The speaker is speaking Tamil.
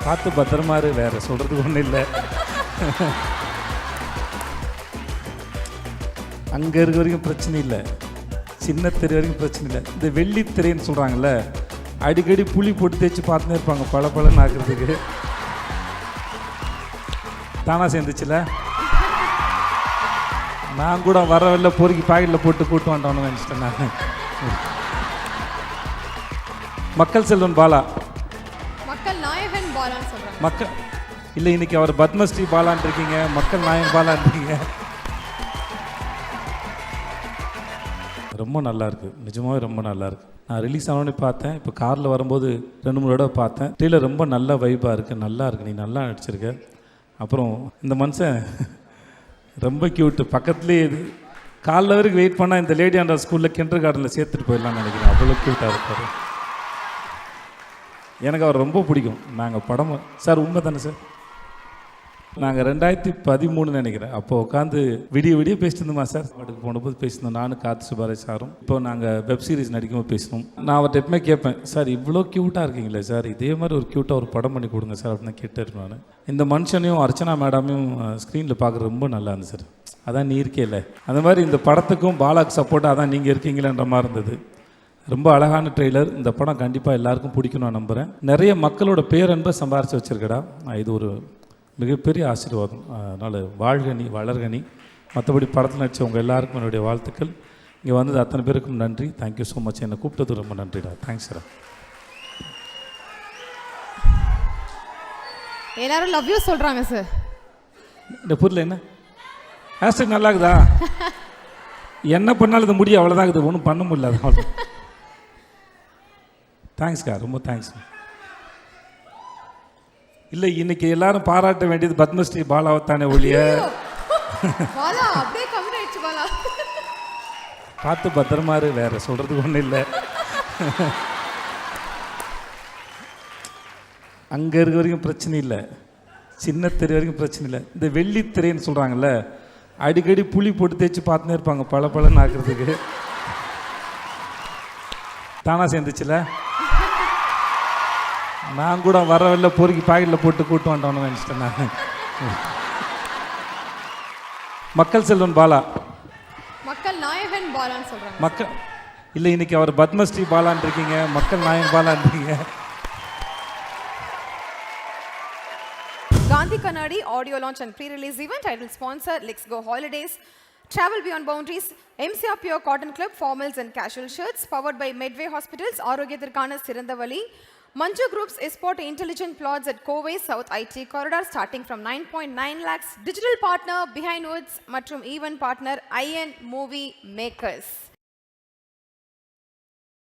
பார்த்து பத்திரமா இரு, வேற சொல்றதுக்கு ஒன்றும் இல்லை. அங்கே இருக்க வரைக்கும் பிரச்சனை இல்லை, சின்ன திரை வரைக்கும் பிரச்சனை இல்லை. இந்த வெள்ளி திரைன்னு சொல்கிறாங்கல்ல, அடிக்கடி புளி போட்டு தேய்ச்சி பார்த்துனே இருப்பாங்க பல பலன்னு ஆக்குறதுக்கு. தானா சேர்ந்துச்சுல, நான் கூட வர வெளில பொறுக்கி பாக்கெட்டில் போட்டு கூட்டு வந்துட்டோன்னு நினச்சிட்டேன் நான். மக்கள் செல்வன் பாலா, மக்கள் நாயகன் பாலான்னு சொல்றாங்க. மக்கள் இல்லை, இன்னைக்கு அவர் பத்மஸ்ரீ பாலான் இருக்கீங்க, மக்கள் நாயகன் பாலான் இருக்கீங்க. ரொம்ப நல்லா இருக்கு, நிஜமாவே ரொம்ப நல்லா இருக்கு. நான் ரிலீஸ் ஆனோடனே பார்த்தேன், இப்போ காரில் வரும்போது 2-3 தடவை பார்த்தேன். ட்ரெயிலர் ரொம்ப நல்ல வைப்பாக இருக்குது, நல்லா இருக்கு, நீ நல்லா நடிச்சிருக்க. அப்புறம் இந்த மனுஷன் ரொம்ப க்யூட்டு, பக்கத்துலேயே இது காலைல வரைக்கும் வெயிட் பண்ணால் இந்த லேடி ஆண்டா ஸ்கூலில் கிண்டர் கார்டனில் சேர்த்துட்டு போயிடலாம்னு நினைக்கிறேன், அவ்வளோ க்யூட்டாக இருப்பார். எனக்கு அவர் ரொம்ப பிடிக்கும். நாங்கள் படம் சார் உண்மை தானே சார், நாங்கள் 2013 நினைக்கிறேன், அப்போ உட்காந்து விடிய விடிய பேசிட்டு இருந்தோமா சார், பாட்டுக்கு போனபோது பேசியிருந்தோம் நானும் கார்த்தி சுபாராஜ் சாரும். இப்போ நாங்கள் வெப் சீரிஸ் நடிக்கும்போது பேசணும். நான் அவர்கிட்ட எப்பவுமே கேட்பேன், சார் இவ்வளோ க்யூட்டாக இருக்கீங்களே சார், இதே மாதிரி ஒரு க்யூட்டாக ஒரு படம் பண்ணி கொடுங்க சார் அப்படின்னு கேட்டேன் நான். இந்த மனுஷனையும் அர்ச்சனா மேடமையும் ஸ்க்ரீனில் பார்க்குறது ரொம்ப நல்லா இருந்துச்சு சார். அதான் நீ இருக்கே இல்லை, அந்த மாதிரி இந்த படத்துக்கும் பாலாக்கு சப்போர்ட்டாக அதான் நீங்கள் இருக்கீங்களேன்ற மாதிரி இருந்தது. ரொம்ப அழகான ட்ரெய்லர். இந்த படம் கண்டிப்பாக எல்லாருக்கும் பிடிக்கும் நான் நம்புகிறேன். நிறைய மக்களோட பேரன்பை சம்பாரித்து வச்சுருக்கடா, இது ஒரு மிகப்பெரிய ஆசீர்வாதம். அதனால் வாழ்கனி வளர்கனி. மற்றபடி படத்தில் நடித்த உங்கள் எல்லாருக்கும் என்னுடைய வாழ்த்துக்கள். இங்கே வந்தது அத்தனை பேருக்கும் நன்றி. Thank you so much. என்னை கூப்பிட்டது ரொம்ப நன்றிடா. Thanks sir. எல்லாரும் லவ் யூ சொல்கிறாங்க சார். இந்த பொருள் என்ன ஹேஷ்டாக் நல்லா இருக்குதா? என்ன பண்ணாலும் இது முடியும், அவ்வளோதான் இருக்குது, ஒன்றும் பண்ண முடியல. அவ்வளோ தேங்க்ஸ்க்கா, ரொம்ப தேங்க்ஸ். இல்லை, இன்னைக்கு எல்லாரும் பாராட்ட வேண்டியது பத்மஸ்ரீ பாலாவை தானே ஒழிய. பாலா அப்படியே கமெண்ட் ஆயிடுச்சு பாலா. பார்த்து பத்திரமா இரு, வேற சொல்றதுக்கு ஒன்றும் இல்லை. அங்கே இருக்க வரைக்கும் பிரச்சனை இல்லை, சின்ன திரை வரைக்கும் பிரச்சனை இல்லை. இந்த வெள்ளி திரைன்னு சொல்கிறாங்கல்ல, அடிக்கடி புளி போட்டு தேய்ச்சி பார்த்துனே இருப்பாங்க பல பலன்னு ஆக்குறதுக்கு. தானா சேர்ந்துச்சுல, நான் கூட வர வெளில பொறுக்கி பாக்கெட்டில் போட்டு கூட்டு வந்துட்டோன்னு நினச்சிட்டேன் நான். மக்கள் செல்வன் பாலா, மக்கள் நாயகன் பாலான்னு சொல்றாங்க. மக்கள் இல்லை, இன்னைக்கு அவர் பத்மஸ்ரீ பாலான் இருக்கீங்க, மக்கள் நாயகன் பாலான் இருக்கீங்க. Gandhi Kannadi audio launch and pre-release event. Title sponsor Let's Go Holidays. Travel Beyond Boundaries. MCR Pure Cotton Club formals and casual shirts. Powered by Medway Hospitals. Arogyatharkana Sirandavali. Manju Group's Esport Intelligent Plots at Kovai South IT Corridor starting from 9.9 lakhs. Digital partner Behind Woods மற்றும் event partner IN Movie Makers.